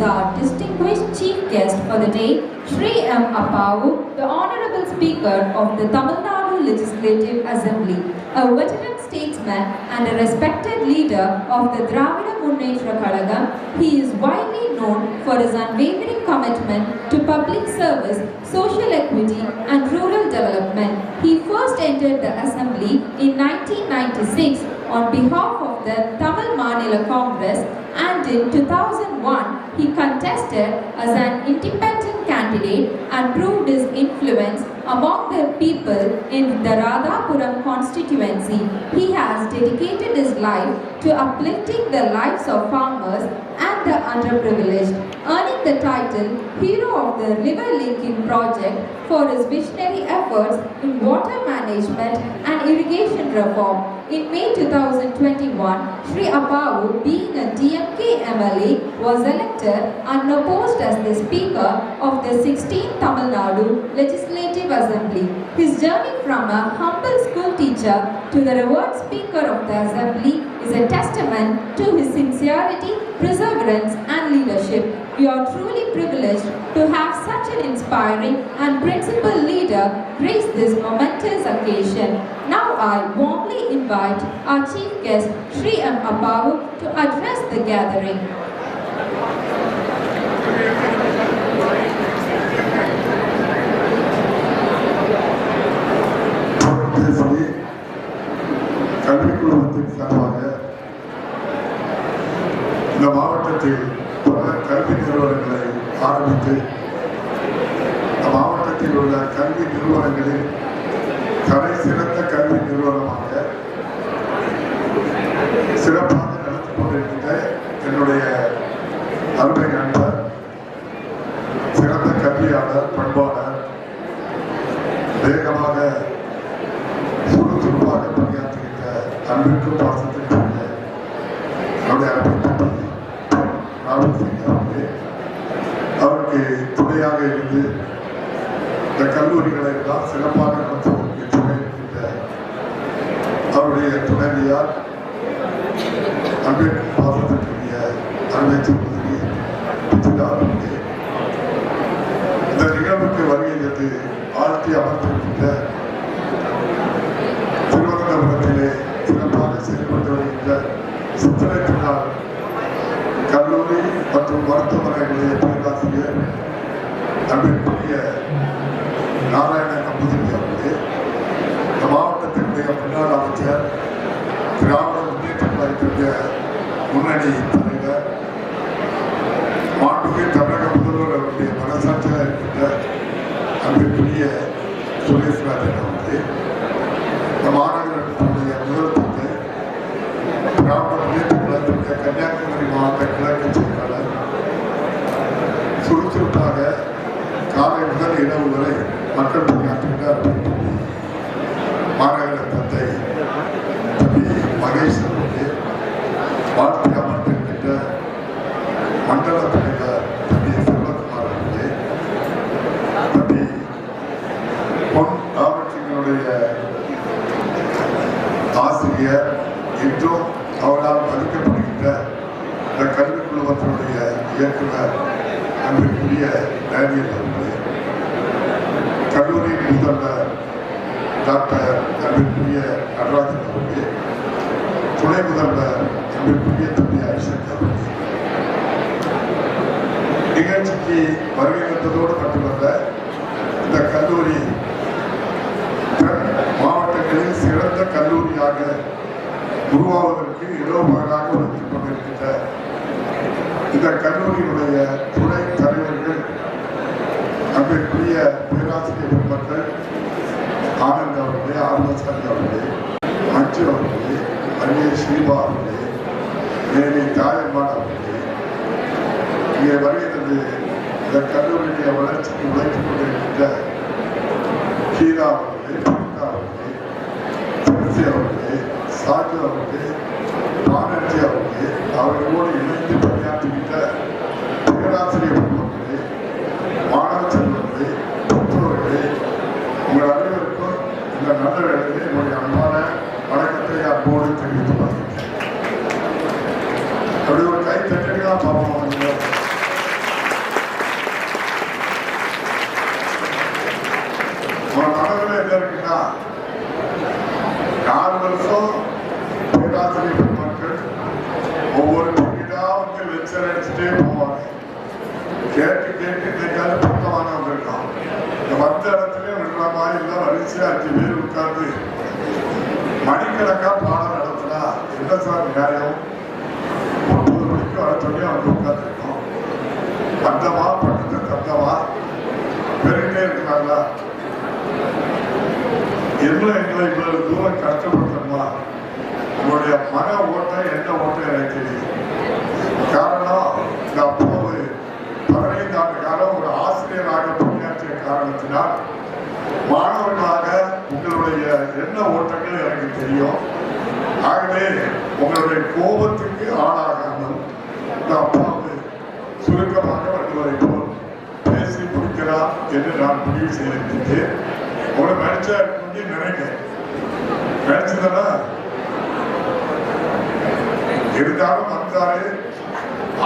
Our distinguished chief guest for the day, Shri M. Appavu, the Honorable Speaker of the Tamil Nadu Legislative Assembly, a veteran statesman and a respected leader of the Dravida Munnetra Kalagam. He is widely known for his unwavering commitment to public service, social equity and rural development. He first entered the Assembly in 1996 on behalf of the Tamil Maanila Congress, and in 2001 he contested as an independent candidate and proved his influence among the people in the Radhapuram constituency. He has dedicated his life to uplifting the lives of farmers and the underprivileged, earning the title Hero of the River Linking Project for his visionary efforts in water management and irrigation reform. In May 2021, Shri Appavu, being a DMK MLA, was elected unopposed as the Speaker of the 16th Tamil Nadu Legislative Assembly. His journey from a humble school teacher to the revered Speaker of the Assembly is a testament to his sincerity, perseverance and leadership. We are truly privileged to have such an inspiring and principled leader grace this momentous occasion. Now I warmly invite our chief guest, Shri M. Appavu, to address the gathering. கல்விக்குழுமத்தின் சார்பாக இந்த மாவட்டத்தில் பல கல்வி நிறுவனங்களை ஆரம்பித்து மாவட்டத்தில் உள்ள கல்வி நிறுவனங்களில் தலை சிறந்த கல்வி நிறுவனமாக சிறப்பாக நடத்தி கொண்டிருக்கின்ற என்னுடைய அருமை நண்பர், சிறந்த கல்வியாளர், பண்பாளர், வேகமாக சுறுசுறுப்பாக பணியாற்றுகின்ற அன்பிற்கும் பாசத்திற்குரிய நம்முடைய அருமை ராகுல் சிங் அவர்களே, அவருக்கு துணையாக இருந்து இந்த கல்லூரிகளை எல்லாம் சிறப்பாக நடத்துவதற்கு துணை இருக்கின்ற அவருடைய துணைவியார், அன்பிற்கும் பாசத்திற்குரிய அருமை சகோதரி பிச்சிதா அவர்களே, இந்த நிகழ்வுக்கு வருகை என்று ஆழ்த்தி அமர்ந்திருக்கின்ற திருவனந்தபுரத்திலே சிறப்பாக செயல்பட்டு வருகின்ற சித்திரை திருநாள் கல்லூரி மற்றும் மருத்துவமனைகளுடைய பேராசிரியர் அன்பிற்குரிய நாராயண நம்பூதிரி அவர்களே, இந்த மாவட்டத்தினுடைய முன்னாள் அமைச்சர், திராவிட முன்னேற்ற கழகத்தினுடைய முன்னணி தலைவர், மாண்புமிகு தமிழக முதல்வர் அவருடைய மனசாட்சியாக இருக்கின்ற அன்பிற்குரிய சுரேஷ்ராஜன் அவர்களே, இந்த மாநகரத்தினுடைய முதல் தந்தை, திராவிட முன்னேற்ற கழகத்தினுடைய கன்னியாகுமரி மாவட்ட கிழக்கு செயலாளர், சுறுசுறுப்பாக காலை முதல் இரவு வரை மக்கள் பணியாற்றுகின்ற மாநகர தந்தை தம்பி மகேஷ் அவர்களே, வாழ்த்து அமர்ந்திருக்கின்ற மண்டல தலைவர் தம்பி செல்வகுமார் அவர்களே, தம்பி பொன் முதல்வர் டாக்டர் அன்பிற்குரிய நடராஜன் அவர்களே, துணை முதல்வர் அன்பிற்குரிய தம்பி ஐசக் அவர்களே, நிகழ்ச்சிக்கு வருகை தந்ததோடு மட்டுமல்ல, இந்த கல்லூரி மாவட்டங்களில் சிறந்த கல்லூரியாக உருவாவதற்கு இலவசமாக உழைத்துக் கொண்டிருக்கின்ற இந்த கல்லூரியினுடைய துணை தலைவர்கள் அன்பிற்குரிய பேராசிரியர் பெருமக்கள் ஆனந்த் அவர்களே, ஆர்வசாமி அவர்களே, மஞ்சு அவர்களே, அரிய ஸ்ரீபா அவர்களே, மேலே தாயம்மான் அவர்களே, இங்கே வருகை தந்து இந்த கல்லூரியுடைய வளர்ச்சிக்கு உழைத்துக் கொண்டிருக்கின்ற கீதா அவர்களே, பவிதா அவர்களே, துளசி அவர்களே, சாஜு அவர்களே, பானர்ஜி அவர்களே, அவர்களோடு இணைந்து பணியாற்றுகின்ற பேராசிரியர் பெருமக்களே, மாணவ செல்வங்களே, பெற்றோர்களே, உங்கள் அனைவருக்கும் இந்த நல்ல வேளையிலே என்னுடைய அன்பான வணக்கத்தை அன்போடு தெரிவித்துக் கொள்கிறேன். அப்படி ஒரு கை தட்டுகளா பார்ப்போம். உங்க மனதில் என்ன இருக்குன்னா, 4 வருஷம் பேராசிரியர் பெருமக்கள் ஒவ்வொரு வீடா வந்து லெக்சர் அடிச்சுட்டே போவாங்க. கேட்டு கேட்டு இன்னைக்கால பக்கமானவங்க இருக்கான். இந்த வந்த இடத்துல விடுற மாதிரி எல்லாம் வரிசையா 5 பேர் உட்கார்ந்து மணிக்கணக்கா பாடம் நடத்தினா என்ன சார் நியாயம்? 9 மணிக்கு வர சொல்லி அவங்க உட்கார்ந்துருக்கோம். பந்தமா பக்கத்து தந்தமா பெருகிட்டே இருக்கிறாங்களா? எங்களை இவ்வளவு தூரம் கஷ்டப்படுத்தணுமா? உங்களுடைய மன ஓட்டம் என்ன ஓட்டம் எனக்கு தெரியும். காரணம், இந்த அப்போது 15 ஆண்டு காலம் ஒரு ஆசிரியராக பணியாற்றிய காரணத்தினால் மாணவர்களாக உங்களுடைய எண்ண ஓட்டங்கள் எனக்கு தெரியும். ஆகவே உங்களுடைய கோபத்துக்கு ஆளாகாமல் இந்த அப்பாவு சுருக்கமாக வருவதை போல் பேசி முடிக்கலாம் என்று நான் முடிவு செய்திருந்தேன். உங்களை மனுஷா நினைக்க நினைச்சதுன்னா இருந்தாலும் வந்தாரு,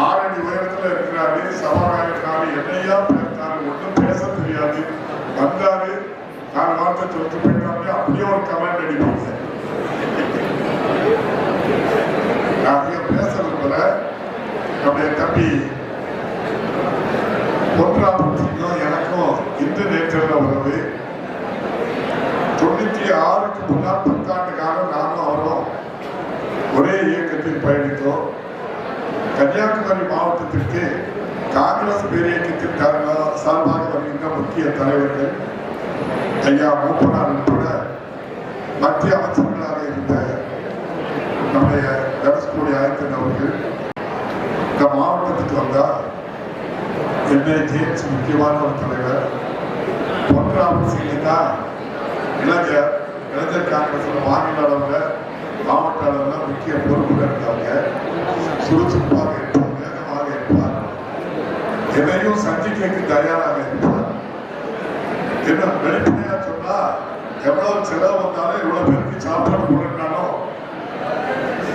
6 அடி உயரத்துல இருக்கிறாரு, சபாநாயகனாரு, என்னையா பேசினாரு, ஒன்றும் பேச தெரியாது, வந்தாரு, 4 வார்த்தை சொல்லிட்டு போயிட்டாங்க. அப்படியே ஒரு கமெண்ட் அடிப்பாங்க. நான் அதிகம் பேசுறது போல நம்முடைய தம்பி பொன்ராமத்துக்கும் எனக்கும் இந்த நேற்றில் உறவு 96க்கு முன்னால் 10 ஆண்டு காலம் நானும் அவரும் ஒரே இயக்கத்தில் பயணித்தோம். கன்னியாகுமரி மாவட்டத்திற்கு காங்கிரஸ் பேரியக்கத்தின் சார்பாக வருகின்ற முக்கிய தலைவர்கள் ஐயா மூப்பனார் உட்பட மத்திய அமைச்சர்களாக இருந்த நம்முடைய தனுஷ்கோடி ஆயத்தன் அவர்கள் இந்த மாவட்டத்துக்கு வந்தால் எம்ஏ ஜேம்ஸ் முக்கியமான ஒரு தலைவர், பொன்ராமன் சிங் தான் இளைஞர் காங்கிரஸ் மாநில அளவில் மாவட்ட அளவில் முக்கிய பொறுப்புகள் இருந்தவங்க. சுறுசுறுப்பாக இருப்பார், வேகமாக இருப்பார், எதையும் சந்திக்க தயாராக இருப்பார். என்ன வெளிப்படையா சொன்னா, எவ்வளவு செலவு வந்தாலும் எவ்வளவு பேருக்கு சாப்பிட கொடுத்தாலும்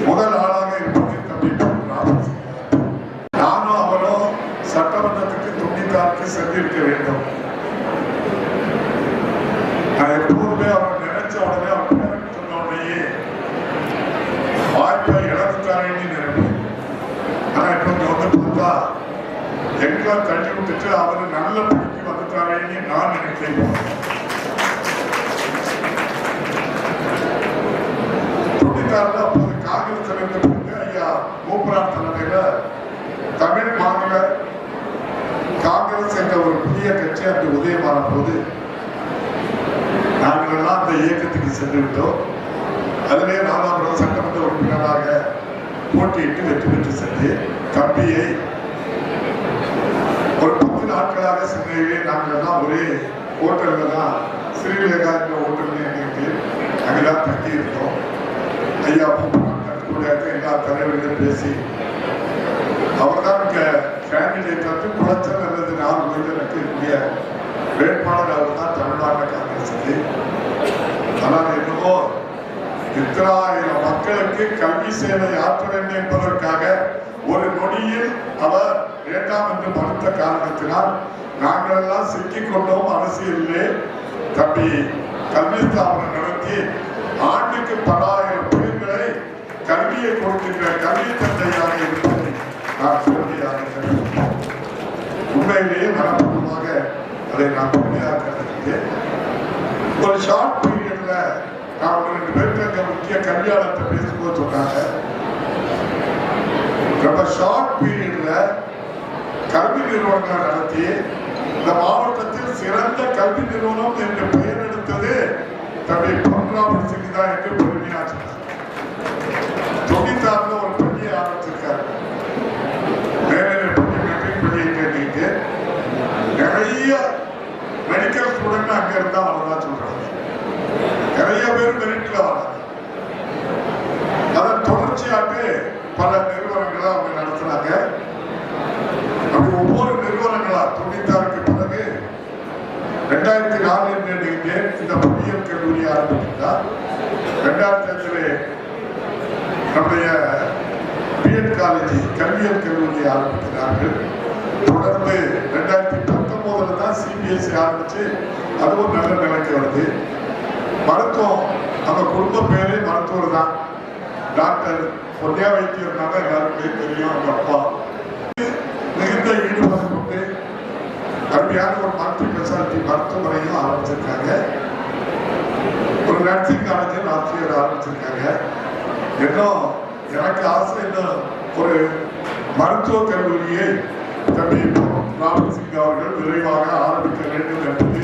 முதல் ஆளாக இருப்பது தம்பி ராமன். நானும் அவரும் சட்டமன்றத்துக்கு 96க்கு சென்றிருக்க வேண்டும். நான் எப்போதுமே அவர் நினைச்ச உடனே அவர் பேருக்கு சொன்ன உடனேயே வாய்ப்பை இழந்துட்டாரேன்னு நினைப்பேன். ஆனா இப்ப வந்து பார்த்தா எங்களை தள்ளி விட்டுட்டு அவரு நல்ல படிக்கு வந்துட்டாரேன்னு நான் நினைக்கிறேன். 96ல அப்போது காங்கிரஸ் இருந்த பிறகு ஐயா மூப்பனார் தலைமையில தமிழ் மாநில காங்கிரஸ் என்ற ஒரு புதிய கட்சி அன்று உதயமான போது நாங்கள் எல்லாம் அந்த இயக்கத்துக்கு சென்று விட்டோம். அதிலே 4ஆம் சட்டமன்ற உறுப்பினராக போட்டியிட்டு வெற்றி பெற்று சென்று தம்பியை ஒரு 10 நாட்களாக சென்னையிலே நாங்கள் எல்லாம் ஒரே ஹோட்டல்ல தான், ஸ்ரீலேகா என்ற ஹோட்டல் எங்களுக்கு அங்கெல்லாம் தங்கி இருந்தோம். ஐயா கட்டுக்கூடாது எல்லா தலைவர்களும் பேசி அவர் தான் இங்க கேண்டிடேட் வந்து குளச்சல் அல்லது 4 வயதுக்கு இந்திய வேட்பாளர் அவர் தான் தமிழ்நாடு காங்கிரஸுக்கு. ஆனால் என்னவோ இத்தனாயிரம் மக்களுக்கு கல்வி சேவை ஆற்ற வேண்டும் என்பதற்காக ஒரு நொடியில் அவர் வேண்டாம் என்று மறுத்த காரணத்தினால் நாங்கள் எல்லாம் சிக்கிக் கொண்டோம் அரசியலிலே. தம்பி கல்வி ஸ்தாபனம் நடத்தி ஆண்டுக்கு பல ஆயிரம் பேர்களை கல்வியை கொடுக்கின்ற கல்வி தந்தையாக இருப்பதை நான் சொல்லியாக உண்மையிலேயே மனப்பூர்வமாக அதை நான் உண்மையாக கருதுகிறேன். ஒரு ஷார்ட் பீரியட்ல நான் ஒரு 2 பேருக்கு முக்கிய கல்வியாளர்கிட்ட பேசும்போது சொன்னாங்க, ரொம்ப ஷார்ட் பீரியட்ல கல்வி நிறுவனங்களை நடத்தி இந்த மாவட்டத்தில் சிறந்த கல்வி நிறுவனம் என்று பெயர் எடுத்தது தம்பி பொன்ராமன் சிங் தான் என்று பெருமையா சொன்னார். 96 ஒரு பள்ளியை ஆரம்பிச்சிருக்காரு. மேலே பள்ளி மெட்ரிக் பள்ளியை கேட்டீங்க, நிறைய மெடிக்கல் ஸ்டூடெண்ட் அங்க இருந்தா வரதா சொல்றாங்க. நிறைய பேர் மெரிட்ல வராங்க. அதன் தொடர்ச்சியாக பல நிறுவனங்களை அவங்க நடத்துறாங்க. அப்படி ஒவ்வொரு நிறுவனங்களா 96க்கு பிறகு 2004 இந்த பொறியியல் கல்லூரி ஆரம்பித்தார். 2005 நம்முடைய பிஎட் காலேஜ் கல்வியல் கல்லூரியை ஆரம்பிக்கிறார்கள். தொடர்ந்து 2019 தான் சிபிஎஸ்சி ஆரம்பிச்சு அதுவும் நல்ல நிலைக்கு வருது. மருத்துவம் நம்ம குடும்ப பேரே மருத்துவர் தான். டாக்டர் பொன்னியா வைத்தியர்னால எல்லாருக்குமே தெரியும். அவங்க அப்பா மிகுந்த ஈடுபாடு கொண்டு அருமையான ஒரு மல்டி ஸ்பெஷாலிட்டி மருத்துவமனையும் ஆரம்பிச்சிருக்காங்க. ஒரு நர்சிங் காலேஜ் ஆசிரியர் ஆரம்பிச்சிருக்காங்க. இன்னும் எனக்கு ஆசை, இன்னும் ஒரு மருத்துவ கல்லூரியை தம்பி ராமன் சிங் அவர்கள் விரைவாக ஆரம்பிக்க வேண்டும் என்பது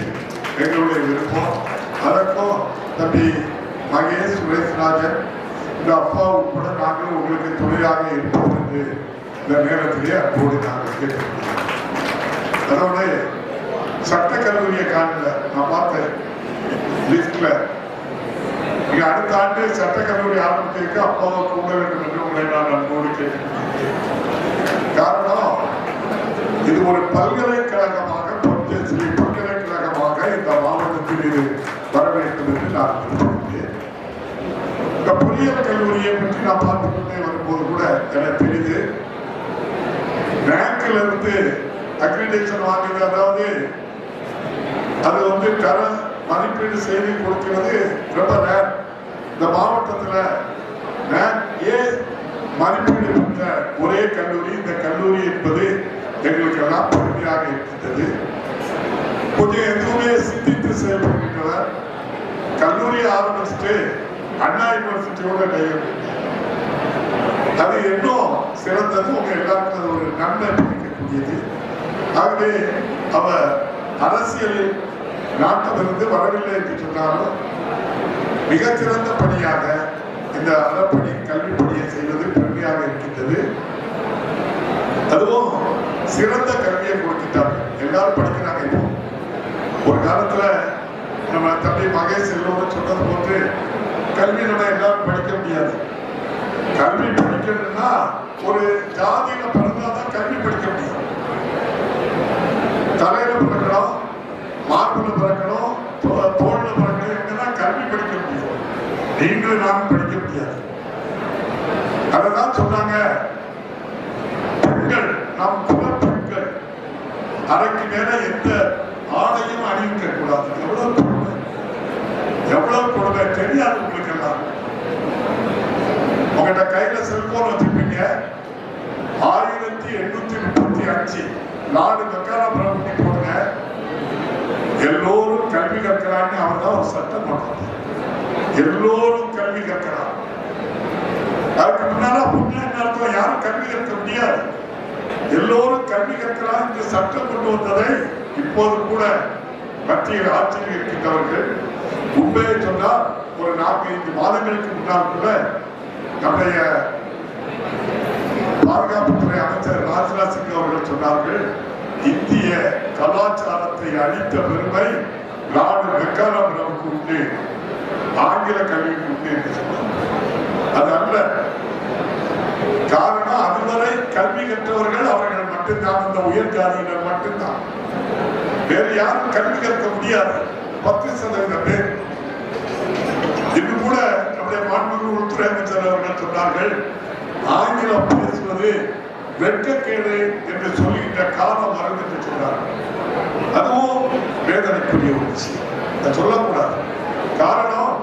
எங்களுடைய விருப்பம். அதற்கும் தம்பி மகேஷ் சுரேஷ்ராஜன் இந்த அப்பா உட்பட நாங்கள் உங்களுக்கு துணையாக இருப்போம் என்று இந்த நேரத்திலே அன்போடு நாங்கள் கேட்டுக்கொள்கிறோம். அதோடு சட்ட கல்லூரியை காணல, நான் பார்த்தேன் லிஸ்ட்ல. நீங்க அடுத்த ஆண்டு சட்ட கல்லூரி ஆரம்பிச்சிருக்கு, அப்பாவை கூட வேண்டும் என்று உங்களை நான் அன்போடு கேட்டுக்கொள்கிறேன். காரணம், இது ஒரு பல்கலைக்கழகமாக பொன்னியஸ்ரீ பல்கலைக்கழகமாக இந்த மாவட்டத்தில் இது வர வேண்டும் என்று நான் விரும்புகிறேன். இந்த பொறியியல் கல்லூரியை பற்றி நான் பார்த்துக் கொண்டே வரும்போது கூட எனக்கு தெரியுது, ரேங்க்ல இருந்து அக்ரிடேஷன் வாங்குது, அதாவது அது தர மதிப்பீடு செய்து கொடுக்கிறது ரொம்ப ரேர். இந்த மாவட்டத்தில் ரேங்க் ஏ மதிப்பீடு பெற்ற ஒரே கல்லூரி இந்த கல்லூரி என்பது எங்களுக்கு எல்லாம் பெருமையாக இருக்கின்றது. கொஞ்சம் எதுவுமே சிந்தித்து செயல்படுகின்றனர். கல்லூரியை ஆரம்பிச்சுட்டு அண்ணா யூனிவர்சிட்டியோட அது இன்னும் சிறந்தது. உங்க எல்லாருக்கும் அது ஒரு நன்மை கிடைக்கக்கூடியது. ஆகவே அவர் அரசியலில் நாட்டமிருந்து வரவில்லை என்று சொன்னாலும் மிகச்சிறந்த பணியாக இந்த அறப்பணி கல்வி பணியை செய்வது பெருமையாக இருக்கின்றது. அதுவும் சிறந்த கல்வியை கொடுத்துட்டாங்க. எல்லாரும் படிக்கிறாங்க. இப்போ ஒரு காலத்துல நம்ம தம்பி மகேஷ் எல்லோரும் சொன்னது போன்று கல்வி நம்ம எல்லாரும் படிக்க முடியாது. கல்வி படிக்கணும்னா ஒரு ஜாதியில பிறந்தாதான் கல்வி படிக்க முடியும். தலையில பிறக்கணும், மார்புல பிறக்கணும், தோல்ல பிறக்கணும், எங்கதான் கல்வி படிக்க முடியும். நீங்களும் நானும் படிக்க முடியாது. அததான் சொன்னாங்க, பெண்கள் நாம் குல பெண்கள் அரைக்கு மேல எந்த ஆடையும் அணிவிக்க கூடாது. எவ்வளவு கொடுமை, எவ்வளவு கொடுமை தெரியாது உங்களுக்கு எல்லாம். உங்கள்கிட்ட கையில செல்போன் வச்சிருப்பீங்க. 1835 நாடு மக்காரா பிரபுத்தி போடுங்க, எல்லோரும் கல்வி கற்கிறான்னு அவர் தான் ஒரு சட்டம் போட்டார். எல்லோரும் கல்வி கற்கிறார். அதுக்கு முன்னால புண்ணியம் யாரும் கல்வி கற்க முடியாது. எல்லோரும் கல்வி கற்கிறார் என்று சட்டம் கொண்டு வந்ததை இப்போது கூட மத்திய ஆட்சியில் இருக்கின்றவர்கள் உண்மையை சொன்னால் ஒரு 4-5 மாதங்களுக்கு முன்னால் கூட நம்முடைய பாதுகாப்புத்துறை அமைச்சர் ராஜ்நாத் சிங் அவர்கள் சொன்னார்கள், இந்திய கலாச்சாரத்தை அளித்த பெருமை நாடு வெக்காலம் நமக்கு உண்டு, ஆங்கில கல்விக்கு உண்டு என்று சொன்னார். அது அல்ல காரணம், அதுவரை கல்வி கற்றவர்கள் அவர்கள் மட்டும்தான், அந்த உயர் ஜாதியினர் மட்டும்தான். வேறு யாரும் கல்வி கற்க முடியாது. 10% பேர். இன்னும் கூட நம்முடைய மாண்புமிகு உள்துறை அமைச்சர் அவர்கள் சொன்னார்கள், ஆங்கிலம் பேசுவது வெட்கக்கேடு என்று சொல்லுகின்ற காலம் மறந்து என்று சொன்னார்கள். அதுவும் வேதனைக்குரிய ஒரு விஷயம். சொல்லக்கூடாது. காரணம்,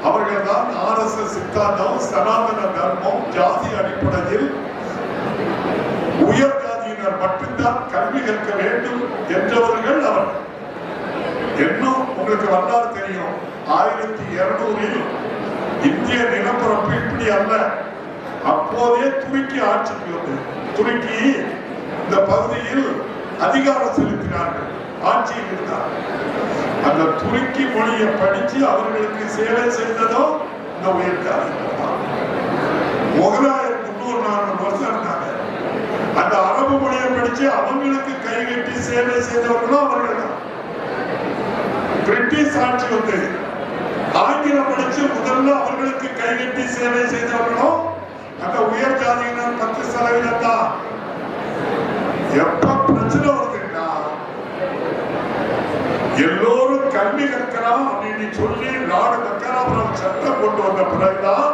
அவர்கள் தான் RSS சித்தாந்தம், சனாதன தர்மம், ஜாதி அடிப்படையில் உயர் ஜாதியினர் மட்டும்தான் கல்வி கற்க வேண்டும் என்றவர்கள் அவர்கள். இன்னும் உங்களுக்கு வரலாறு தெரியும், 1200 இந்திய நிலப்பரப்பு இப்படி அல்ல. அப்போதே துருக்கி ஆட்சிக்கு வந்து துருக்கி இந்த பகுதியில் அதிகாரம் செலுத்தினார்கள், ஆட்சியில் இருந்தார்கள். அந்த துருக்கி மொழியை படிச்சு அவர்களுக்கு சேவை செய்ததும் இந்த உயர்காலம் தான். முகலாயர் 300-400 வருஷம் இருந்தாங்க. அந்த அரபு மொழியை படிச்சு அவங்களுக்கு கைகட்டி சேவை செய்தவர்களும் அவர்கள் தான். பிரிட்டிஷ் ஆட்சி வந்து ஆங்கிலம் படிச்சு முதல்ல அவர்களுக்கு கைகட்டி சேவை செய்தவர்களும் அந்த உயர் ஜாதியினர் 10% தான். எப்ப பிரச்சனை வருதுன்னா, எல்லோரும் கல்வி கற்கலாம் அப்படின்னு சொல்லி நாடு கற்கலாம் சட்டம் கொண்டு வந்த பிறகுதான்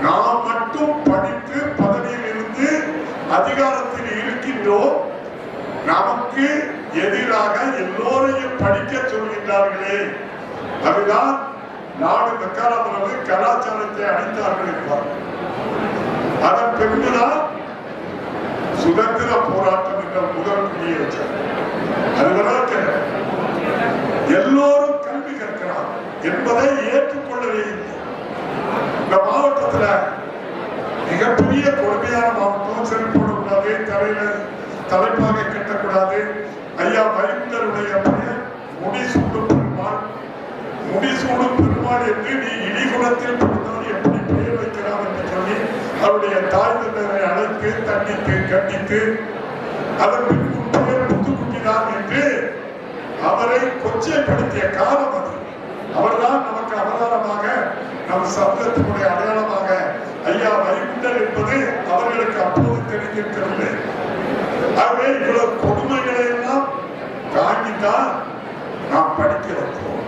நாம் மட்டும் படித்து பதவியில் இருந்து அதிகாரத்தில் இருக்கின்றோம். நமக்கு எதிராக எல்லோரையும் படிக்க சொல்கின்றார்களே, அதுதான் நாடு தக்காரமரவு கலாச்சாரத்தை அழித்தார்கள் என்பார்கள். அதன் பிறகுதான் சுதந்திர போராட்டம் என்ற முதல் புள்ளியை வச்சார். அதுவரை எல்லோரும் கல்வி கற்கலாம் என்பதை ஏற்றுக்கொள்ளவே இல்லை. இந்த மாவட்டத்தில் மிகப்பெரிய கொடுமையான மாவட்டம். செருப்போடக்கூடாது, தலையில தலைப்பாக கட்டக்கூடாது. ஐயா வைகுண்டருடைய பெயர் முடிசூடும் பெருமாள். முடிசூடும் பெருமாள் என்று நீ இடிகுலத்தில் பிறந்தவன் எப்படி பெயர் வைக்கிறான் என்று சொல்லி அவருடைய தாய் தந்தரை அழைத்து தண்டித்து கண்டித்து அதன் பின் பெயர் முத்துக்குட்டிதான் என்று அவரை கொச்சைப்படுத்திய காலம் அது. அவர்தான் நமக்கு அவதாரமாக, நம் சமூகத்தினுடைய அடையாளமாக ஐயா வைகுண்டர் என்பது அவர்களுக்கு அப்போது தெரிந்திருக்கவில்லை. ஆகவே இவ்வளவு கொடுமைகளை எல்லாம் தாங்கித்தான் நாம் படிக்க வைக்கிறோம்.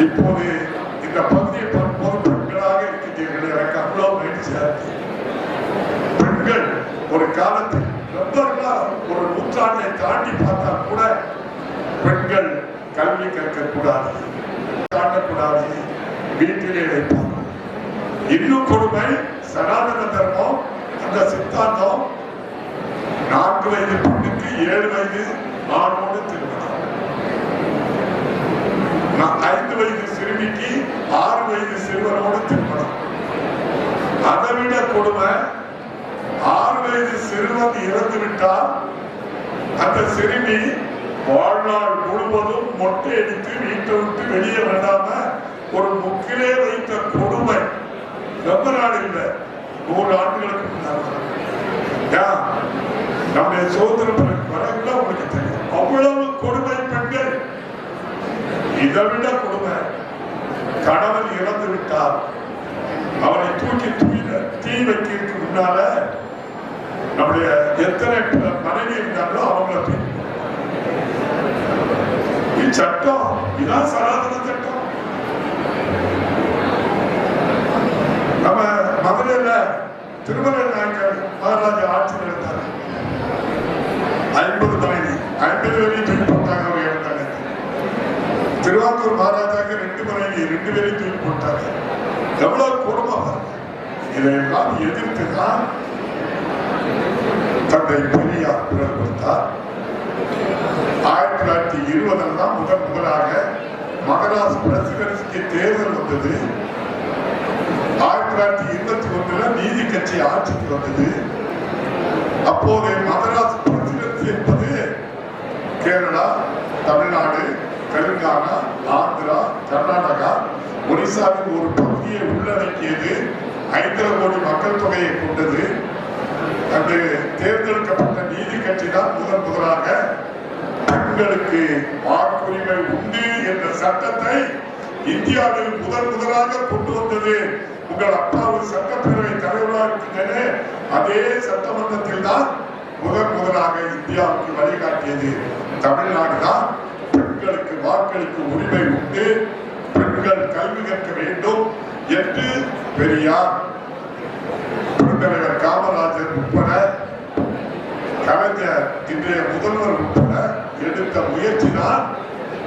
இப்போது இந்த பகுதியை பார்க்கும்போது பெண்களாக இருக்கின்றீர்கள். எனக்கு அவ்வளவு மகிழ்ச்சியா இருக்கு. பெண்கள் ஒரு காலத்தில் ஒரு நூற்றாண்டை தாண்டி பார்த்தால் கூட பெண்கள் கல்வி கற்கக்கூடாது, தாண்டக்கூடாது, வீட்டிலே வைப்பாங்க. இன்னும் கொடுமை, சனாதன தர்மம் அந்த சித்தாந்தம் 4 வயது பெண்ணுக்கு 7 வயது ஆணோடு திருமணம், 5 வயது சிறுமிக்கு 6 வயது சிறுவனோடு திருமணம். அதை விட கொடுமை, 6 வயது சிறுவன் இறந்து விட்டால் அந்த சிறுமி வாழ்நாள் முழுவதும் மொட்டை அடித்து வீட்டை விட்டு வெளியே வராம ஒரு முக்கிலே வைத்த கொடுமை. ரொம்ப நாள் இல்லை, 100 ஆண்டுகளுக்கு முன்னாடி நம்முடைய சுதந்திரம் வரக்குள்ள உங்களுக்கு தெரியும். அவ்வளவு கொடுமை பெண்கள். இதை விட கொடுமை, கணவன் இறந்து விட்டார், அவனை தூக்கி தீ வைக்கிறதுக்கு முன்னால நம்முடைய எத்தனை மனைவி இருந்தாங்களோ அவங்கள சட்டம். இதான் சனாதன சட்டம். நம்ம மதுரையில திருமலை நாயக்கர் மகாராஜா ஆட்சி நடந்தார். 50 மனைவி, 50 பேரையும் தூக்கி போட்டாங்க. அவங்க இறந்தாங்க. திருவாங்கூர் மகாராஜாக்கு 2 மனைவி, 2 பேரையும் தூக்கி போட்டாங்க. எவ்வளவு கொடுமை. இதையெல்லாம் எதிர்த்துதான் தந்தை பெரியார் குரல் கொடுத்தார். 1920 தான் முதலாக மதராஸ் பிரசிடென்சிக்கு தேர்தல் வந்தது. 1921 நீதி கட்சி ஆட்சிக்கு வந்தது. அப்போது மதராஸ் பிரசிடென்சி என்பது கேரளா, தமிழ்நாடு, தெலுங்கானா, ஆந்திரா, கர்நாடகா, ஒரிசாவின் ஒரு பகுதியை உள்ளடக்கியது. 5 கோடி மக்கள் தொகையை கொண்டது. அங்கு தேர்ந்தெடுக்கப்பட்ட நீதி கட்சி தான் முதலாக பெண்களுக்கு வாக்குரிமை உண்டு என்ற சட்டத்தை இந்தியாவில் முதலாக கொண்டு வந்தது. உங்கள் அப்பா ஒரு சட்டப்பேரவை தலைவராக இருக்கின்றன. அதே சட்டமன்றத்தில் தான் முதலாக இந்தியாவுக்கு வழிகாட்டியது. தமிழ்நாடு தான் பெண்களுக்கு வாக்களிக்க உரிமை உண்டு, பெண்கள் கல்வி கற்க வேண்டும் என்று பெரியார், பெருந்தலைவர் காமராஜர் உட்பட, கலைஞர் இன்றைய முதல்வர் உட்பட எடுத்த முயற்சி தான்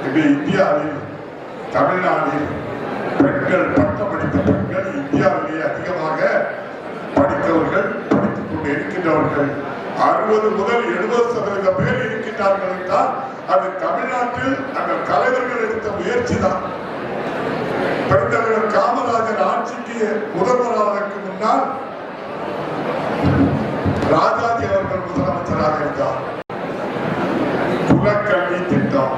இன்று இந்தியாவில் தமிழ்நாட்டில் பெண்கள் பட்டம் படித்த பெண்கள் இந்தியாவிலேயே அதிகமாக படித்தவர்கள் படித்துக் கொண்டு இருக்கின்றவர்கள் 60 முதல் 70% பேர் இருக்கின்றார்கள் என்றால் அது தமிழ்நாட்டில் அந்த தலைவர்கள் எடுத்த முயற்சி தான். பெருந்தலைவர் காமராஜர் ஆட்சிக்கு முதல்வராவதற்கு முன்னால் ராஜாஜி அவர்கள் முதலமைச்சராக இருந்தார். குலக்கல்வி திட்டம்.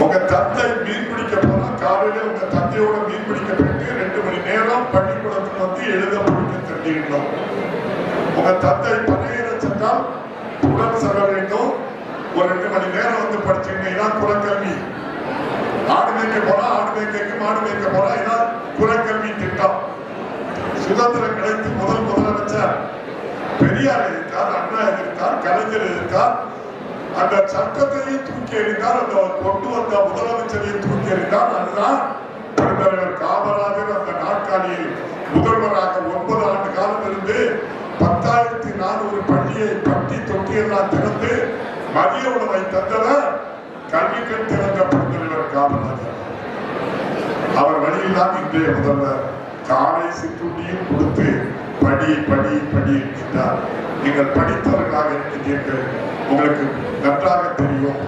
உங்க தந்தை மீன் பிடிக்க போனா காலையில உங்க தந்தையோட மீன் பிடிக்க போயிட்டு 2 மணி நேரம் பள்ளிக்கூடத்துக்கு வந்து எழுத படிக்க தெரிஞ்சுக்கணும். உங்க தந்தை பணியிட சென்றால் உடன் செல்ல வேண்டும். ஒரு 2 மணி நேரம் வந்து படிச்சீங்கன்னா குலக்கல்வி. ஆடு மேய்க்க போனா ஆடு மேய்க்க, மாடு மேய்க்க போனா இதான் குலக்கல்வி திட்டம். சுதந்திரம் கிடைத்து முதலமைச்சர் பெரியார் எதிர்த்தார், அண்ணா எதிர்த்தார், கலைஞர் எதிர்த்தார். அந்த சட்டத்தையும் தூக்கி எறிந்தார், அந்த கொண்டு வந்த முதலமைச்சரையும் தூக்கி எறிந்தார். அதுதான் பெருந்தலைவர் காமராஜர் அந்த நாற்காலியில் முதல்வராக 9 ஆண்டு காலம் இருந்து 10,400 பள்ளியை பட்டி தொட்டி எல்லாம் திறந்து மதிய உணவை தந்தவர் கல்விக்கண் திறந்த பெருந்தலைவர் காமராஜர். அவர் வழியில் தான் இன்றைய முதல்வர் காலை சிற்றுண்டியும் கொடுத்து படி படி படி என்கின்றார். நீங்கள் படித்தவர்களாக இருக்கின்றீர்கள், உங்களுக்கு நன்றாக தெரியும்.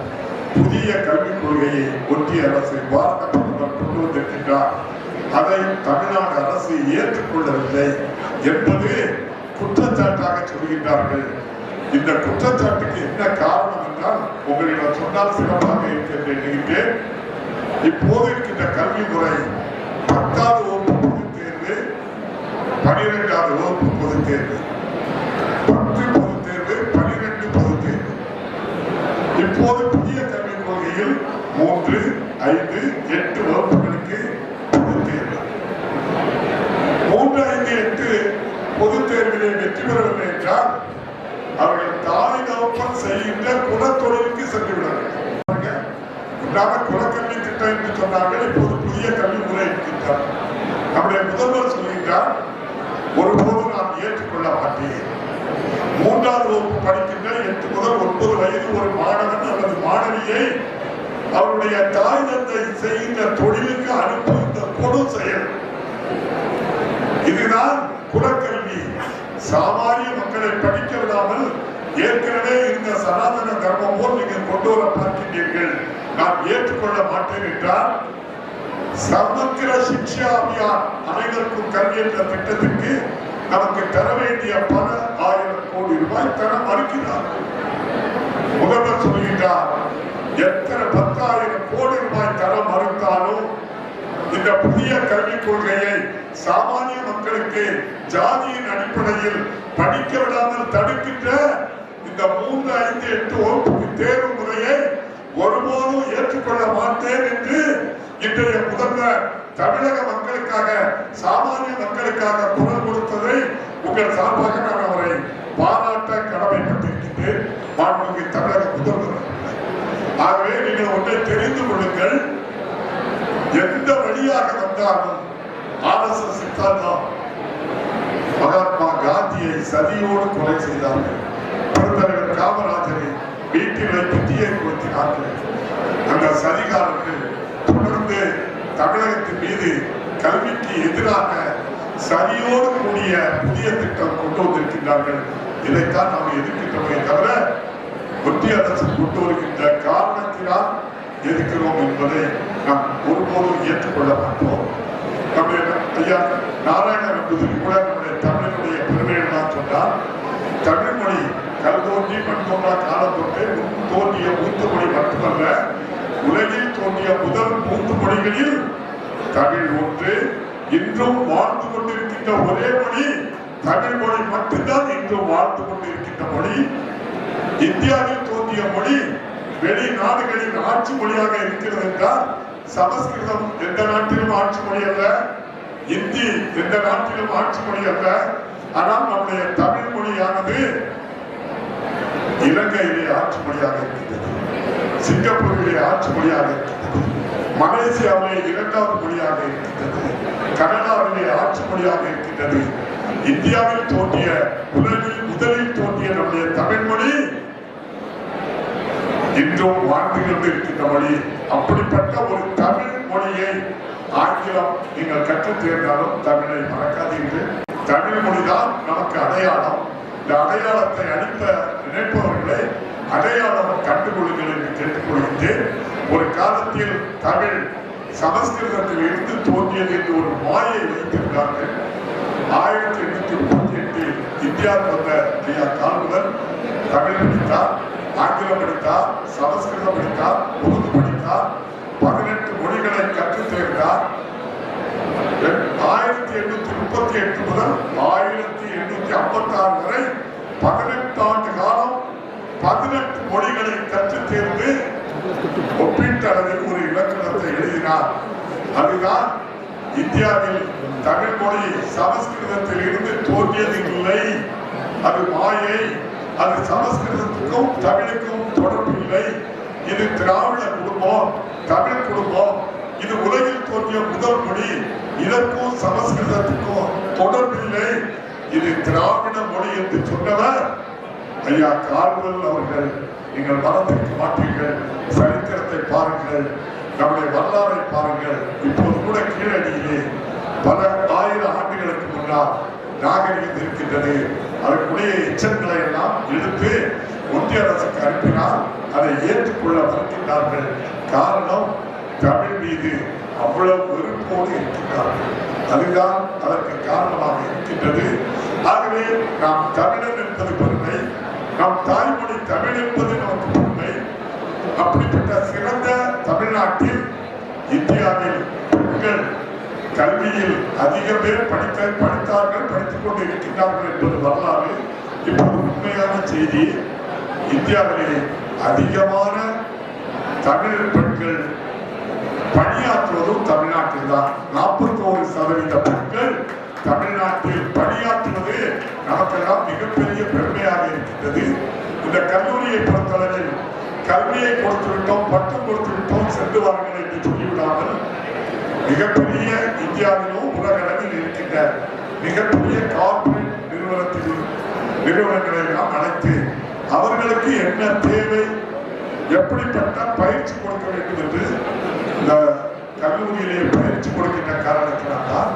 புதிய கல்விக் கொள்கையை ஒன்றிய அரசு பாரத பிரதமர் கொண்டு வந்திருக்கின்றார். அதை தமிழ்நாடு அரசு ஏற்றுக்கொள்ளவில்லை என்பது குற்றச்சாட்டாக சொல்கின்றார்கள். இந்த குற்றச்சாட்டுக்கு என்ன காரணம் என்றால் உங்களிடம் சொன்னால் சிறப்பாக இருக்கின்ற நினைக்கிறேன். இப்போது இருக்கின்ற கல்வி முறை 10வது வகுப்பு பொதுத் தேர்வு, 12வது வகுப்பு பொதுத் தேர்வு, 10 பொதுத் தேர்வு, 12 பொதுத் தேர்வு. இப்போது புதிய கல்விக் கொள்கையில் 3, 5, 8 வகுப்புகளுக்கு பொதுத் தேர்வு. 3, 5, 8 பொதுத் தேர்விலே வெற்றி பெறவில்லை என்றால் அவர்கள் தாய் தகப்பன் செய்கின்ற குலத்தொழிலுக்கு சென்று விடார்கள். குலக்கல்வி திட்டம் என்று சொன்னார்கள். இப்போது புதிய கல்வி முறை இருக்கின்றார். நம்முடைய முதல்வர் சொல்கின்றார், ஒருபோதும் நான் ஏற்றுக்கொள்ள மாட்டேன். 3வது வகுப்பு படிக்கின்ற 8 முதல் 9 வயது ஒரு மாணவன் அல்லது மாணவியை அவருடைய தாய் தந்தை செய்கின்ற தொழிலுக்கு அனுப்புகின்ற கொடு செயல். இதுதான் குலக்கல்வி. சாமானிய மக்களை படிக்க விடாமல் ஏற்கனவே இந்த சனாதன தர்மம் போல் நீங்கள் கொண்டு வர பார்க்கின்றீர்கள். நான் ஏற்றுக்கொள்ள மாட்டேன் என்றால் சமக்கிர சிக்ஷா அபியான், அனைவருக்கும் கல்வி என்ற திட்டத்திற்கு நமக்கு தர வேண்டிய பல 1000 கோடி ரூபாய் தர மறுக்கிறார். முதல்வர் சொல்கின்றார், எத்தனை 10,000 கோடி ரூபாய் தர மறுத்தாலும் இந்த புதிய கல்விக் கொள்கையை சாமானிய மக்களுக்கு ஜாதியின் அடிப்படையில் படிக்க விடாமல் தடுக்கின்ற இந்த 3, 5, 8 வகுப்பு தேர்வு முறையை ஒருபோதும் ஏற்றுக்கொள்ள மாட்டேன் என்று இன்றைய முதல்வர் தமிழக மக்களுக்காக, சாமானிய மக்களுக்காக குரல் கொடுத்ததை உங்கள் சார்பாக நான் அவரை பாராட்ட கடமைப்பட்டிருக்கின்றேன். மாண்புமிகு தமிழக முதல்வர். ஆகவே நீங்கள் ஒன்றை தெரிந்து கொள்ளுங்கள், எந்த வழியாக வந்தாலும் RSS சித்தாந்தம் மகாத்மா காந்தியை சதியோடு கொலை செய்தார்கள். பெருந்தலைவர் காமராஜரை வீட்டில் வைத்து தீயை கொளுத்தினார்கள். அந்த சதிகாரர்கள் தொடர்ந்து தமிழகத்தின் மீது கல்விக்கு எதிராக சதியோடு கூடிய புதிய திட்டம் கொண்டு வந்திருக்கின்றார்கள். இதைத்தான் நாம் எதிர்க்கின்றோமே தவிர ஒன்றிய அரசு கொண்டு வருகின்ற காரணத்தினால் எதிர்க்கிறோம் என்பதை நாம் ஒருபோதும் ஏற்றுக்கொள்ள மாட்டோம். நம்முடைய ஐயா நாராயண நம்பூதிரி கூட நம்முடைய தமிழனுடைய பெருமையெல்லாம் சொன்னார். தமிழ் மொழி கல் தோன்றி மண் தோன்றா காலம் தொட்டே தோன்றிய மூத்த மொழி மட்டுமல்ல, உலகில் தோன்றிய முதல் 3 மொழிகளில் தமிழ் ஒன்று. இன்றும் வாழ்ந்து கொண்டிருக்கின்ற ஒரே மொழி தமிழ் மொழி மட்டும்தான் இன்றும் வாழ்ந்து கொண்டிருக்கின்ற மொழி. இந்தியாவில் தோன்றிய மொழி வெளிநாடுகளின் ஆட்சி மொழியாக இருக்கிறது என்றால் சமஸ்கிருதம் எந்த நாட்டிலும் ஆட்சி மொழி அல்ல, இந்தி எந்த நாட்டிலும் ஆட்சி மொழி அல்ல. ஆனால் நம்முடைய தமிழ் மொழியானது இலங்கையிலே ஆட்சி மொழியாக இருக்கின்றது, சிங்கப்பூரிலே ஆட்சி மொழியாக இருக்கின்றது, மலேசியாவிலே 2வது மொழியாக இருக்கின்றது, கனடாவிலே ஆட்சி மொழியாக இருக்கின்றது. இந்தியாவில் தோன்றிய, உலகில் முதலில் தோன்றிய நம்முடைய தமிழ் மொழி இன்றும் வாழ்ந்து கொண்டு இருக்கின்ற மொழி. அப்படிப்பட்ட ஒரு தமிழ் மொழியை ஆங்கிலம் நீங்கள் கற்றுத் தேர்ந்தாலும் தமிழை மறக்காதீர்கள். தமிழ் மொழிதான் நமக்கு அடையாளம். இந்த அடையாளத்தை அளித்த நினைப்பவர்களை அடையாளம் கண்டுகொள்ளுங்கள் என்று கேட்டுக்கொள்கின்றேன். ஒரு காலத்தில் தமிழ் சமஸ்கிருதத்தில் இருந்து தோன்றியது என்று ஒரு மாயை வைத்திருந்தார்கள். 1838 இந்தியாவுக்கு வந்த ஐயா கால்முதல் தமிழ் படித்தார், ஆங்கிலம் படித்தார், சமஸ்கிருதம் படித்தார், உருது படித்தார், 18 மொழிகளை கற்றுத் தேர்ந்தார். 1838 முதல் 1856 வரை 18 ஆண்டு காலம் 18 மொழிகளை கற்றுத் தேர்ந்து ஒப்பீட்டளவில் ஒரு இலக்கணத்தை எழுதினார். அதுதான் இந்தியாவில் தமிழ் மொழி சமஸ்கிருதத்தில் இருந்து தோன்றியது இல்லை, அது மாயை. அது சமஸ்கிருதத்துக்கும் தமிழுக்கும் தொடர்பு இல்லை. இது திராவிட குடும்பம், தமிழ் குடும்பம். இது உலகில் தோன்றிய முதல் மொழி. இதற்கும் சமஸ்கிருதத்துக்கும் தொடர்பில்லை. இது திராவிட மொழி என்று சொன்னவர் ஐயா கால்முதல் அவர்கள். நீங்கள் மனத்திற்கு மாற்றீர்கள், சரித்திரத்தை பாருங்கள், நம்முடைய வரலாறை பாருங்கள். இப்போது கூட கீழடியிலே பல ஆயிரம் ஆண்டுகளுக்கு முன்னால் நாகரிகம் இருக்கின்றது. அதற்குரிய எச்சங்களை எல்லாம் எடுத்து ஒன்றிய அரசுக்கு அனுப்பினால் அதை ஏற்றுக்கொள்ள மறுக்கின்றார்கள். காரணம், தமிழ் மீது அவ்வளவு வெறுப்போடு இருக்கின்றார்கள். அதுதான் அதற்கு காரணமாக இருக்கின்றது. ஆகவே நாம் தமிழர் என்பது பெருமை, நம் தாய்மொழி தமிழ் என்பது நமக்கு பெருமை. அப்படிப்பட்ட சிறந்த தமிழ்நாட்டில் இந்தியாவில் பெண்கள் கல்வியில் அதிக பேர் படித்தார்கள், படித்துக் கொண்டு இருக்கின்றார்கள் என்பது வரலாறு. இப்போது உண்மையான செய்தி, இந்தியாவிலே அதிகமான தமிழ் பெண்கள் பணியாற்றுவதும் தமிழ்நாட்டில் தான். 41% பெண்கள் தமிழ்நாட்டில் பணியாற்றுவது நமக்கெல்லாம் மிகப்பெரிய பெருமையாக இருக்கின்றது. இந்த கல்லூரியை பொறுத்தளவில் கல்வியை கொடுத்து விட்டோம், பட்டம் கொடுத்து விட்டோம், சென்று வாருங்கள் என்று சொல்லிவிடாமல் மிகப்பெரிய இந்தியாவிலும் உலக அளவில் இருக்கின்ற மிகப்பெரிய கார்ப்பரேட் நிறுவனங்களை எல்லாம் அழைத்து அவர்களுக்கு என்ன தேவை, எப்படிப்பட்ட பயிற்சி கொடுக்க வேண்டும் என்று இந்த கல்லூரியிலே பயிற்சி கொடுக்கின்ற காரணத்தினால்தான்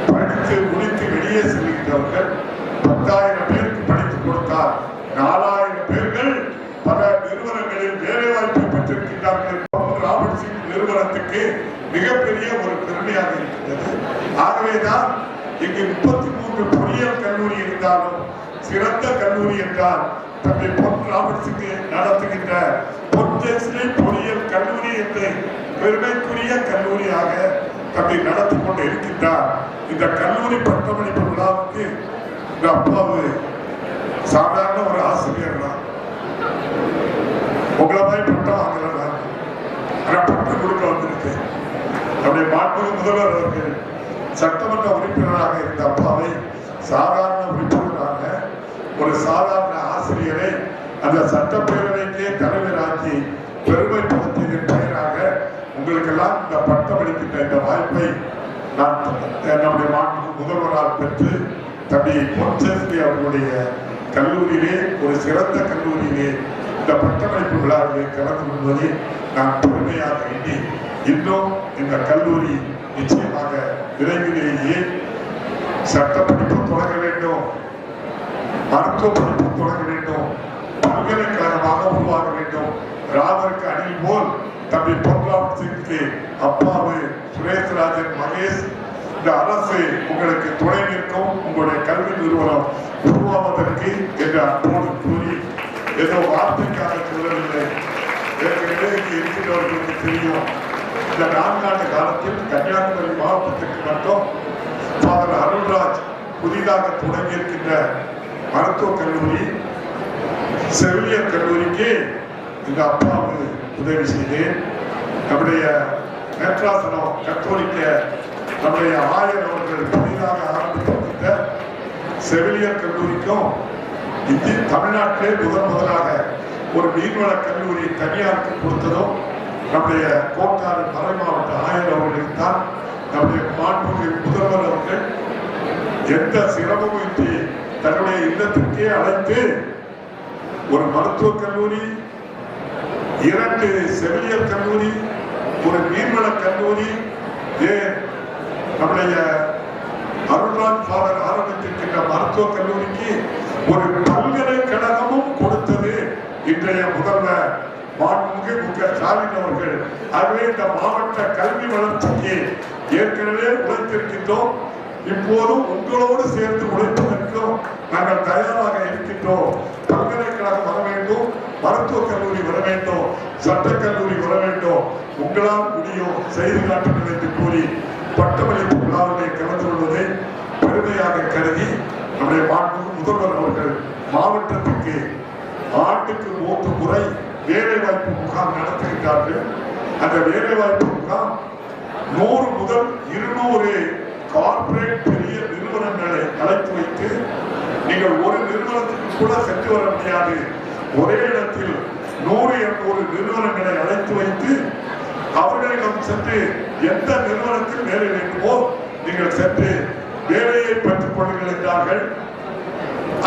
படித்து முடித்து வெளியே செல்கின்றவர்கள் 10,000 பேருக்கு படித்து கொடுத்தார் 4,000 பேர்கள் பல நிறுவனங்களில் வேலை வாய்ப்பை பெற்றிருக்கின்றார்கள். ராபர்ட் நிறுவனத்துக்கு மிகப்பெரிய ஒரு பெருமையாக இருக்கின்றது. ஆகவேதான் இங்கு 33 பொறியியல் கல்லூரி இருந்தாலும் சிறந்த கல்லூரி என்றால் தம்மை பொன் ராபர்ட்ஸுக்கு நடத்துகின்ற பொன்ஜெஸ்லி பொறியியல் கல்லூரி என்று பெருமைக்குரிய கல்லூரியாக தம்மை நடத்தி கொண்டு இருக்கின்றார். இந்த கல்லூரி பட்டமளிப்பு விழாவுக்கு இந்த அப்பாவு சாதாரண ஒரு ஆசிரியர் தான். உங்களை மாதிரி பட்டம் வாங்குறதா, பட்டம் கொடுக்க வந்திருக்கு. நம்முடைய மாண்புமிகு முதல்வர் அவர்கள் சட்டமன்ற உறுப்பினராக இருந்த அப்பாவை சாதாரண உறுப்பினராக ஒரு சாதாரண ஆசிரியரை அந்த சட்டப்பேரவைக்கே தலைவராக்கி பெருமைப்படுத்தியதன் பெயராக உங்களுக்கெல்லாம் இந்த பட்டமளிக்கின்ற இந்த வாய்ப்பை நான் நம்முடைய மாண்புமிகு முதல்வரால் பெற்று தம்பி பொன்சேஸ்லி அவர்களுடைய கல்லூரியிலே ஒரு சிறந்த கல்லூரியிலே இந்த பட்டமளிப்பு விழாவிலே கலந்து கொள்வதை நான் பெருமையாக எண்ணி, இன்னும் இந்த கல்லூரி நிச்சயமாக விரைவிலேயே சட்ட படிப்பு தொடங்க வேண்டும், மருத்துவ படிப்பு தொடங்க வேண்டும், பல்கலைக்கழகமாக உருவாக வேண்டும். ராமருக்கு அணில் போல் தம்பி பொன்ராஜனுக்கு அப்பாவு சுரேஷ்ராஜன் மகேஷ் இந்த அரசு உங்களுக்கு துணை நிற்கும், உங்களுடைய கல்வி நிறுவனம் உருவாவதற்கு என்று அன்போடு கூறி, ஏதோ வார்த்தைக்காக சொல்லவில்லை, ஏற்கனவே இருக்கின்றவர்களுக்கு தெரியும். இந்த 4 ஆண்டு காலத்தில் கன்னியாகுமரி மாவட்டத்திற்கு மட்டும் ஃபாதர் அருள்ராஜ் புதிதாக தொடங்கி இருக்கின்ற மருத்துவக் கல்லூரி, செவிலியர் கல்லூரிக்கு இந்த அப்பாவு உதவி செய்தேன். நம்முடைய மேற்றாசனம் கத்தோலிக்க நம்முடைய ஆயர் அவர்கள் புதிதாக ஆரம்பித்திருக்கின்ற செவிலியர் கல்லூரிக்கும் இந்திய தமிழ்நாட்டிலே முதலாக ஒரு மீன்வள கல்லூரி தனியாருக்கு கொடுத்ததும் நம்முடைய கோட்டாறு மறை மாவட்ட ஆயர் அவர்களுக்கு தான். நம்முடைய மாண்புமிகு முதல்வர் அவர்கள் எந்த சிரமமின்றி தன்னுடைய இல்லத்திற்கே அழைத்து ஒரு மருத்துவக் கல்லூரி, 2 செவிலியர் கல்லூரி, ஒரு மீன்வள கல்லூரி, ஏன் நம்முடைய அருள்ராஜ் ஃபாதர் ஆரம்பித்திருக்கின்ற மருத்துவக் கல்லூரிக்கு ஒரு பல்கலைக்கழகமும் கொடுத்தது இன்றைய முதல்வர் மாண்புமிகு மு.க. ஸ்டாலின் அவர்கள். ஆகவே இந்த மாவட்ட கல்வி வளர்ச்சிக்கு ஏற்கனவே உழைத்திருக்கின்றோம். இப்போதும் உங்களோடு சேர்ந்து உழைப்பதற்கும் நாங்கள் தயாராக இருக்கின்றோம். பல்கலைக்கழகம் வர வேண்டும், மருத்துவக் கல்லூரி வர வேண்டும், சட்டக் கல்லூரி வர வேண்டும். உங்களால் முடியும், செய்து காட்டுங்கள் என்று கூறி பட்டமளிப்பு விழாவிலே கலந்து கொள்வதை பெருமையாக கருதி நம்முடைய மாண்புமிகு முதல்வர் அவர்கள் மாவட்டத்துக்கு ஆண்டுக்கு 3 முறை வேலைவாய்ப்பு முகாம் நடத்துகின்றார்கள். அந்த வேலைவாய்ப்பு முகாம் 100 முதல் 200 கார்ப்பரேட் பெரிய நிறுவனங்களை அழைத்து வைத்து, நீங்கள் ஒரு நிறுவனத்துக்கு கூட சென்று வர முடியாது, ஒரே இடத்தில் 100-200 நிறுவனங்களை அழைத்து வைத்து அவர்களிடம் சென்று எந்த நிறுவனத்தில் வேலை வேண்டுமோ நீங்கள் சென்று வேலையை பெற்றுக் கொள்ளுங்கள் என்றார்கள்.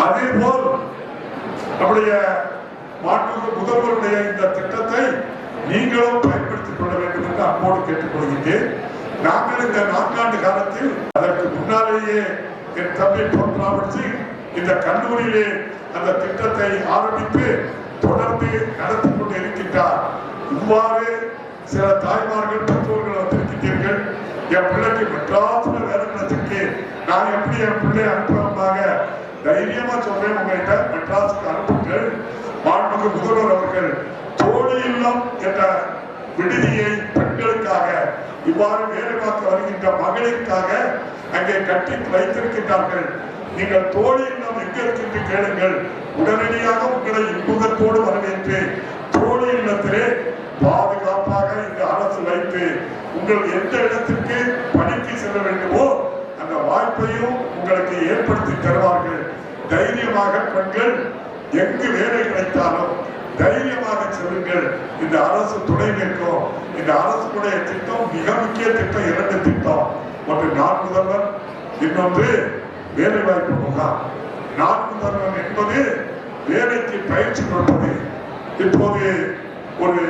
அதே போல் நம்முடைய மாண்புமிகு முதல்வருடைய இந்த திட்டத்தை நீங்களும் பயன்படுத்திக் கொள்ள வேண்டும் என்று அன்போடு கேட்டுக்கொள்கின்றேன். நாங்கள் இந்த 4 ஆண்டு காலத்தில், அதற்கு முன்னாலேயே என் தம்பி பொன் ராபர்ட் சிங் இந்த கல்லூரியிலே அந்த திட்டத்தை ஆரம்பித்து தொடர்ந்து நடத்தி கொண்டு இருக்கின்றார். இவ்வாறு சில தாய்மார்கள் பெற்றோர்கள் வந்திருக்கின்றீர்கள். என் பிள்ளைக்கு மெட்ராஸ்ல வேலை கிடைச்சிருக்கு, நான் எப்படி என் பிள்ளை அனுப்புறமாக தைரியமா சொல்றேன், உங்ககிட்ட மெட்ராஸுக்கு அனுப்புங்கள். மாண்புமிகு முதல்வர் அவர்கள் தோழி இல்லம் என்ற விடுதியை பெண்களுக்காக, இவ்வாறு வேலை பார்க்க வருகின்ற மகளிருக்காக அங்கே கட்டி வைத்திருக்கின்றார்கள். நீங்கள் தோழி இல்லம் எங்க இருக்கின்ற கேளுங்கள், உடனடியாக உங்களை இன்புதத்தோடு வரவேற்று தோழி இல்லத்திலே பாதுகாப்பாக இந்த அரசு வைத்து உங்கள் எந்த இடத்திற்கு பணிக்கு செல்ல வேண்டுமோ அந்த வாய்ப்பையும் உங்களுக்கு ஏற்படுத்தி தருவார்கள். தைரியமாக பெண்கள் எங்கு வேலை கிடைத்தாலும் தைரியமாக செல்லுங்கள். இந்த அரசு துணை நிற்கும். இந்த அரசுடைய திட்டம் மிக முக்கிய திட்டம், 2 திட்டம். ஒன்று நான் முதல்வர், இன்னொன்று வேலை வாய்ப்பு முகாம். நான் முதல்வர் என்பது வேலைக்கு பயிற்சி கொடுப்பது. இப்போது ஒரு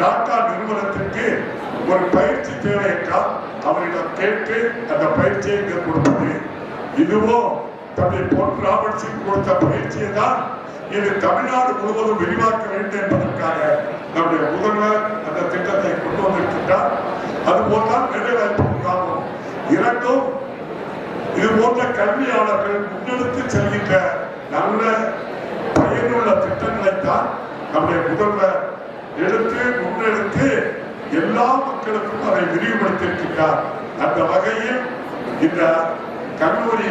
டாடா நிறுவனத்திற்கு ஒரு பயிற்சி தேவை என்றால் அவரிடம் கேட்டு அந்த பயிற்சியை இங்கே கொடுப்பது. இதுவோ தம்பி பொன் ராபர்ட் சிங் கொடுத்த பயிற்சியை தான் இது தமிழ்நாடு முழுவதும் விரிவாக்க வேண்டும் என்பதற்காக நம்முடைய முதல்வர் அந்த திட்டத்தை கொண்டு வந்திருக்கின்றார். அதுபோல்தான் வேலைவாய்ப்பு முகாமும் 2ம் இது போன்ற கல்வியாளர்கள் முன்னெடுத்து செல்கின்ற நல்ல பயனுள்ள திட்டங்களைத்தான் நம்முடைய முதல்வர் எடுத்து முன்னெடுத்து எல்லா மக்களுக்கும் அதை விரிவுபடுத்தியிருக்கின்றார். அந்த வகையில் இந்த கல்லூரி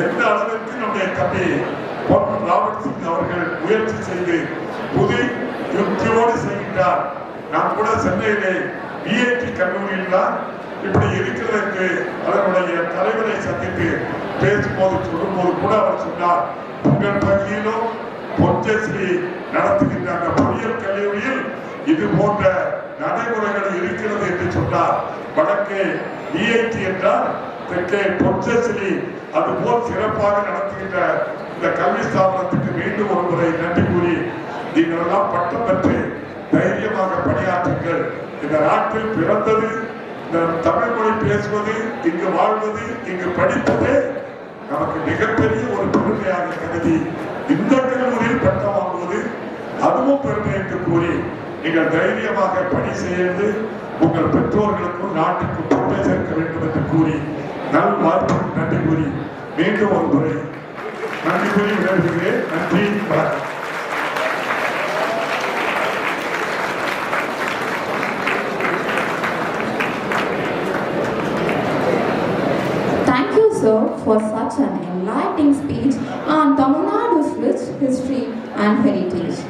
எந்த அளவிற்கு நம்முடைய தம்பி பொன் ராபர்ட் சிங் அவர்கள் முயற்சி செய்து புது யுக்தியோடு செய்கின்றார். நான் கூட சென்னையிலே பிஐடி கல்லூரியில் தான் இப்படி இருக்கிறது என்று அதனுடைய தலைவரை சந்தித்து பேசும்போது சொல்லும்போது கூட அவர் சொன்னார், உங்கள் பகுதியிலும் பொற்ஜஸ்ரீ நடத்துகின்ற அந்த பொறியியல் கல்லூரியில் இது போன்ற நடைமுறைகள் இருக்கிறது என்று சொன்னார். வடக்கே பிஐடி என்றால் தெற்கே பொற்ஜஸ்ரீ, அதுபோல் சிறப்பாக நடத்துகின்ற இந்த கல்வி ஸ்தாபனத்துக்கு மீண்டும் ஒரு முறை நன்றி கூறி, நீங்கள் எல்லாம் பட்டம் பெற்று தைரியமாக பணியாற்றுங்கள். இந்த நாட்டில் பிறந்தது, இந்த தமிழ் மொழி பேசுவது, இங்கு வாழ்வது, இங்கு படிப்பது நமக்கு மிகப்பெரிய ஒரு பெருமையாக கருதி இந்த கல்லூரியில் பட்டம் வாங்குவது அதுவும் பெருமை என்று கூறி, நீங்கள் தைரியமாக பணி செய்து உங்கள் பெற்றோர்களுக்கும் நாட்டுக்கும் பெருமை சேர்க்க வேண்டும் என்று கூறி நல் வாழ்த்துக்கு நன்றி கூறி மீண்டும் ஒரு முறை நன்றி கூறி விடைபெறுகிறேன். நன்றி, வணக்கம். Thank you, sir, for such an enlightening speech on Tamil Nadu's rich history and heritage.